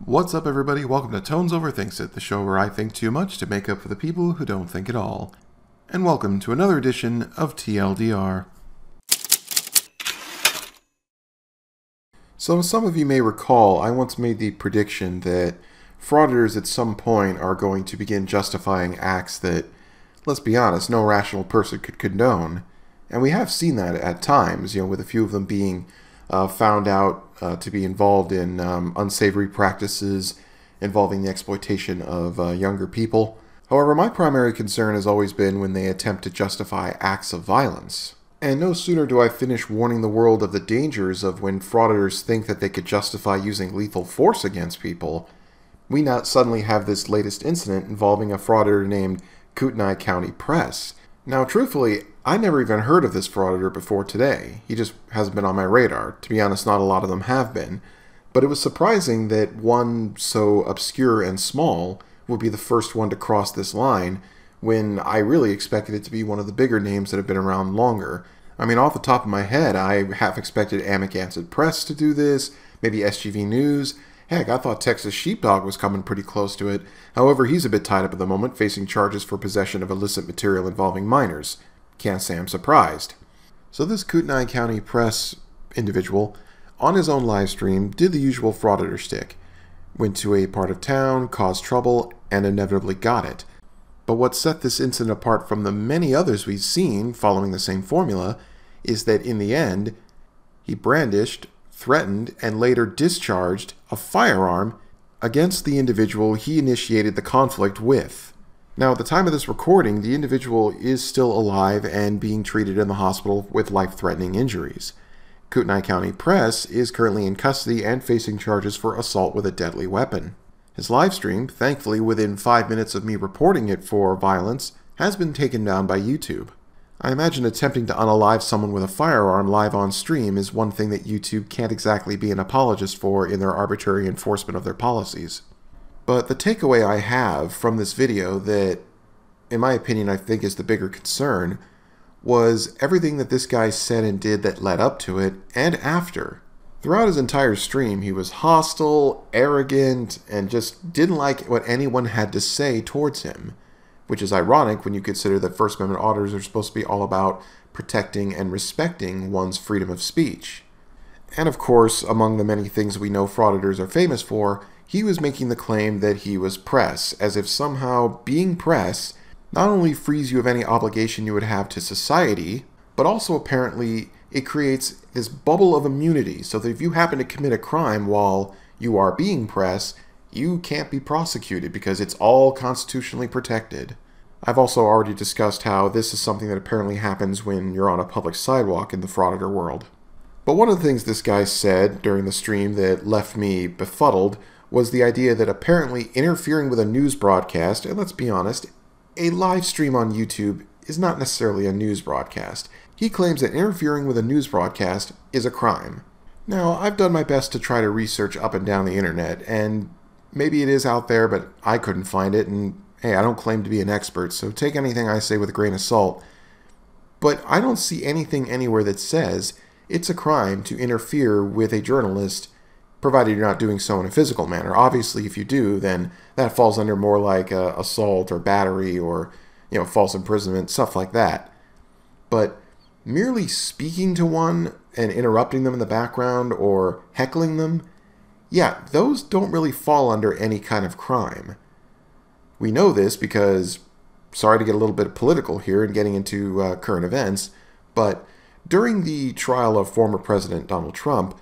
What's up, everybody? Welcome to Tones Overthinks It, the show where I think too much to make up for the people who don't think at all. And welcome to another edition of TLDR. So, as some of you may recall, I once made the prediction that frauditors at some point are going to begin justifying acts that, let's be honest, no rational person could condone. And we have seen that at times, with a few of them being found out to be involved in unsavory practices involving the exploitation of younger people. However, my primary concern has always been when they attempt to justify acts of violence. And no sooner do I finish warning the world of the dangers of when frauditors think that they could justify using lethal force against people, we now suddenly have this latest incident involving a frauditor named Kootenai County Press. Now, truthfully, I never even heard of this frauditor before today. He just hasn't been on my radar. To be honest, not a lot of them have been. But it was surprising that one so obscure and small would be the first one to cross this line, when I really expected it to be one of the bigger names that have been around longer. I mean, off the top of my head, I half expected Amagansett Press to do this, maybe SGV News. Heck, I thought Texas Sheepdog was coming pretty close to it. However, he's a bit tied up at the moment, facing charges for possession of illicit material involving minors. Can't say I'm surprised. So this Kootenai County Press individual, on his own live stream, did the usual frauditor shtick. Went to a part of town, caused trouble, and inevitably got it. But what set this incident apart from the many others we've seen following the same formula is that in the end, he brandished, threatened, and later discharged a firearm against the individual he initiated the conflict with. Now, at the time of this recording, the individual is still alive and being treated in the hospital with life-threatening injuries. Kootenai County Press is currently in custody and facing charges for assault with a deadly weapon. His livestream, thankfully within 5 minutes of me reporting it for violence, has been taken down by YouTube. I imagine attempting to unalive someone with a firearm live on stream is one thing that YouTube can't exactly be an apologist for in their arbitrary enforcement of their policies. But the takeaway I have from this video that, in my opinion, I think is the bigger concern, was everything that this guy said and did that led up to it and after. Throughout his entire stream, he was hostile, arrogant, and just didn't like what anyone had to say towards him. Which is ironic when you consider that First Amendment auditors are supposed to be all about protecting and respecting one's freedom of speech. And of course, among the many things we know frauditors are famous for, he was making the claim that he was press, as if somehow being press not only frees you of any obligation you would have to society, but also apparently it creates this bubble of immunity, so that if you happen to commit a crime while you are being press, you can't be prosecuted because it's all constitutionally protected. I've also already discussed how this is something that apparently happens when you're on a public sidewalk in the frauditor world. But one of the things this guy said during the stream that left me befuddled was the idea that apparently interfering with a news broadcast, and let's be honest, a live stream on YouTube is not necessarily a news broadcast. He claims that interfering with a news broadcast is a crime. Now, I've done my best to try to research up and down the internet, and maybe it is out there, but I couldn't find it, and hey, I don't claim to be an expert, so take anything I say with a grain of salt. But I don't see anything anywhere that says it's a crime to interfere with a journalist, provided you're not doing so in a physical manner. Obviously, if you do, then that falls under more like assault or battery or, false imprisonment, stuff like that. But merely speaking to one and interrupting them in the background or heckling them, yeah, those don't really fall under any kind of crime. We know this because, sorry to get a little bit political here and getting into current events, but during the trial of former President Donald Trump,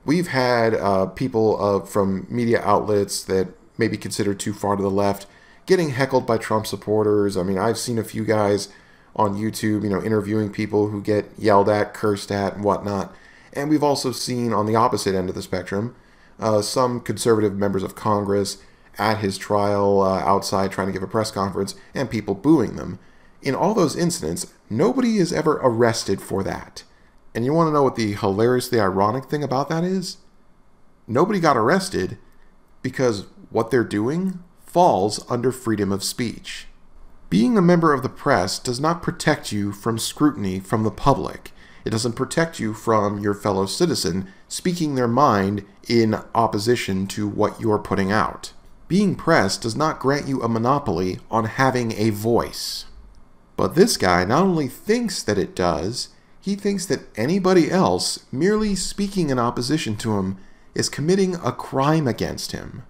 we've had people from media outlets that may be considered too far to the left getting heckled by Trump supporters. I mean, I've seen a few guys on YouTube, interviewing people who get yelled at, cursed at, and whatnot. And we've also seen on the opposite end of the spectrum, some conservative members of Congress at his trial outside trying to give a press conference and people booing them. In all those incidents, nobody is ever arrested for that. And you want to know what the hilariously ironic thing about that is? Nobody got arrested because what they're doing falls under freedom of speech. Being a member of the press does not protect you from scrutiny from the public. It doesn't protect you from your fellow citizen speaking their mind in opposition to what you're putting out. Being press does not grant you a monopoly on having a voice. But this guy not only thinks that it does, he thinks that anybody else merely speaking in opposition to him is committing a crime against him.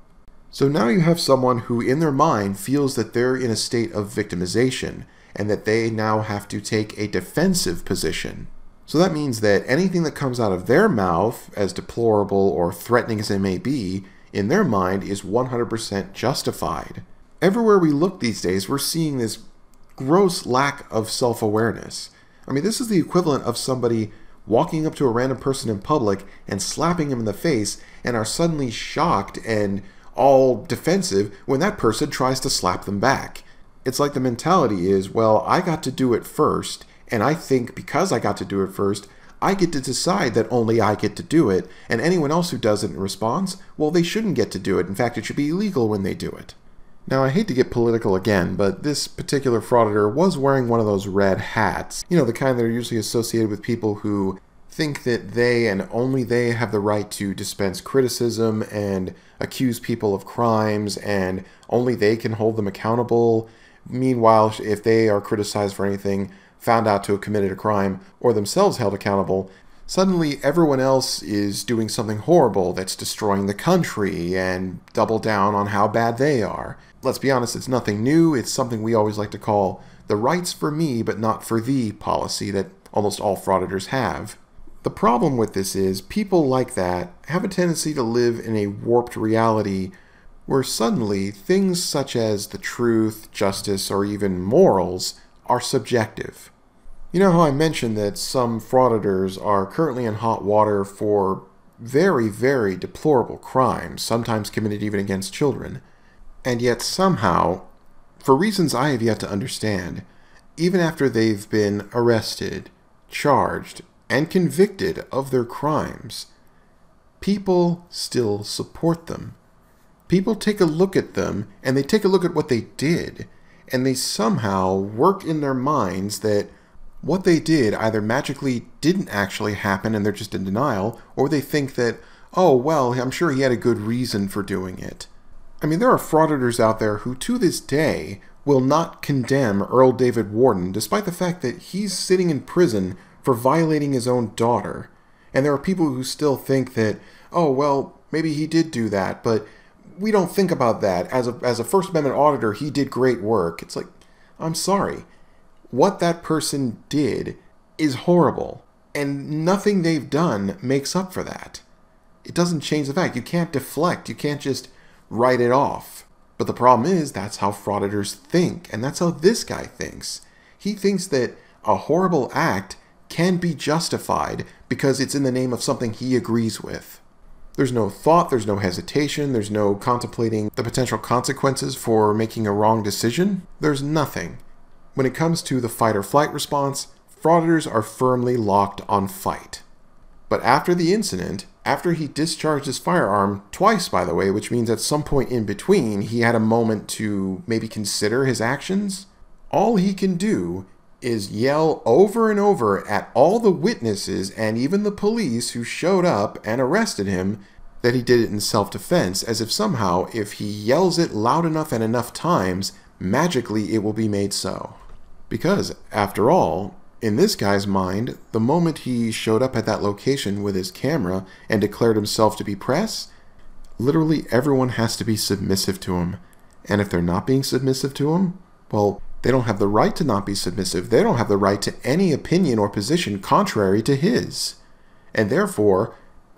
So now you have someone who in their mind feels that they're in a state of victimization and that they now have to take a defensive position. So that means that anything that comes out of their mouth, as deplorable or threatening as it may be, in their mind is 100% justified. Everywhere we look these days, we're seeing this gross lack of self-awareness. I mean, this is the equivalent of somebody walking up to a random person in public and slapping him in the face and are suddenly shocked and all defensive when that person tries to slap them back. It's like the mentality is, well, I got to do it first, and I think because I got to do it first, I get to decide that only I get to do it, and anyone else who does it in response, well, they shouldn't get to do it. In fact, it should be illegal when they do it. Now, I hate to get political again, but this particular frauditor was wearing one of those red hats. You know, the kind that are usually associated with people who think that they and only they have the right to dispense criticism and accuse people of crimes, and only they can hold them accountable. Meanwhile, if they are criticized for anything, found out to have committed a crime, or themselves held accountable, suddenly everyone else is doing something horrible that's destroying the country and double down on how bad they are. Let's be honest, it's nothing new. It's something we always like to call the rights for me but not for thee policy that almost all frauditors have. The problem with this is people like that have a tendency to live in a warped reality where suddenly things such as the truth, justice, or even morals are subjective. You know how I mentioned that some frauditors are currently in hot water for very, very deplorable crimes, sometimes committed even against children, and yet somehow, for reasons I have yet to understand, even after they've been arrested, charged, and convicted of their crimes, people still support them. People take a look at them, and they take a look at what they did, and they somehow work in their minds that what they did either magically didn't actually happen and they're just in denial, or they think that, oh, well, I'm sure he had a good reason for doing it. I mean, there are frauditors out there who to this day will not condemn Earl David Warden, despite the fact that he's sitting in prison for violating his own daughter. And there are people who still think that, oh, well, maybe he did do that, but we don't think about that. As a First Amendment auditor, he did great work. It's like, I'm sorry. What that person did is horrible, and nothing they've done makes up for that. It doesn't change the fact. You can't deflect. You can't just write it off. But the problem is, that's how frauditors think, and that's how this guy thinks. He thinks that a horrible act can be justified because it's in the name of something he agrees with. There's no thought, there's no hesitation, there's no contemplating the potential consequences for making a wrong decision. There's nothing. When it comes to the fight or flight response, frauditors are firmly locked on fight. But after the incident, after he discharged his firearm, twice by the way, which means at some point in between he had a moment to maybe consider his actions, all he can do is yell over and over at all the witnesses and even the police who showed up and arrested him that he did it in self-defense, as if somehow if he yells it loud enough and enough times, magically it will be made so. Because, after all, in this guy's mind, the moment he showed up at that location with his camera and declared himself to be press, literally everyone has to be submissive to him. And if they're not being submissive to him, well, they don't have the right to not be submissive. They don't have the right to any opinion or position contrary to his. And therefore,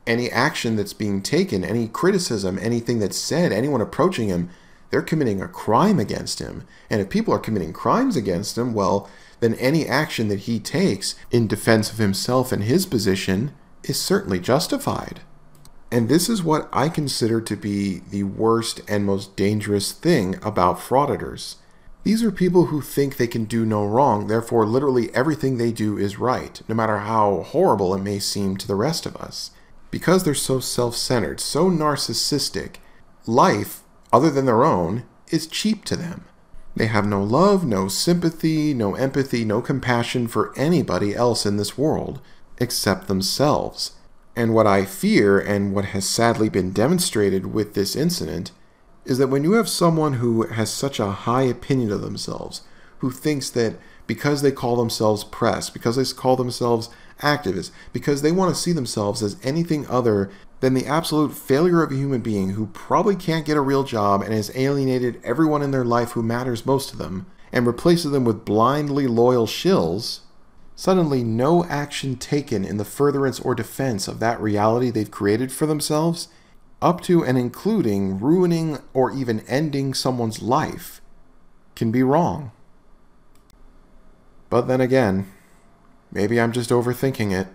any action that's being taken, any criticism, anything that's said, anyone approaching him, they're committing a crime against him. And if people are committing crimes against him, well, then any action that he takes in defense of himself and his position is certainly justified. And this is what I consider to be the worst and most dangerous thing about frauditors. These are people who think they can do no wrong, therefore literally everything they do is right, no matter how horrible it may seem to the rest of us. Because they're so self-centered, so narcissistic, life, other than their own, is cheap to them. They have no love, no sympathy, no empathy, no compassion for anybody else in this world. except themselves. And what I fear, and what has sadly been demonstrated with this incident, is that when you have someone who has such a high opinion of themselves, who thinks that because they call themselves press, because they call themselves activists, because they want to see themselves as anything other than the absolute failure of a human being who probably can't get a real job and has alienated everyone in their life who matters most to them, and replaces them with blindly loyal shills, suddenly no action taken in the furtherance or defense of that reality they've created for themselves, up to and including ruining or even ending someone's life, can be wrong. But then again, maybe I'm just overthinking it.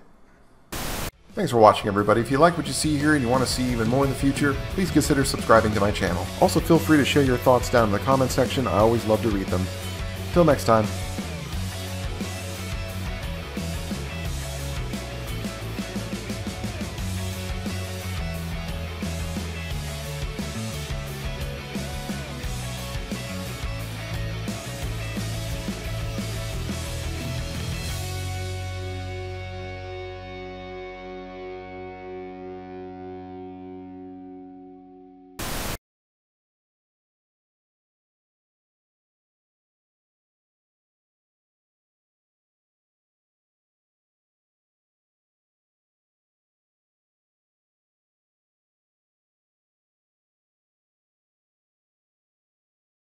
Thanks for watching, everybody. If you like what you see here and you want to see even more in the future, please consider subscribing to my channel. Also, feel free to share your thoughts down in the comment section. I always love to read them. Till next time.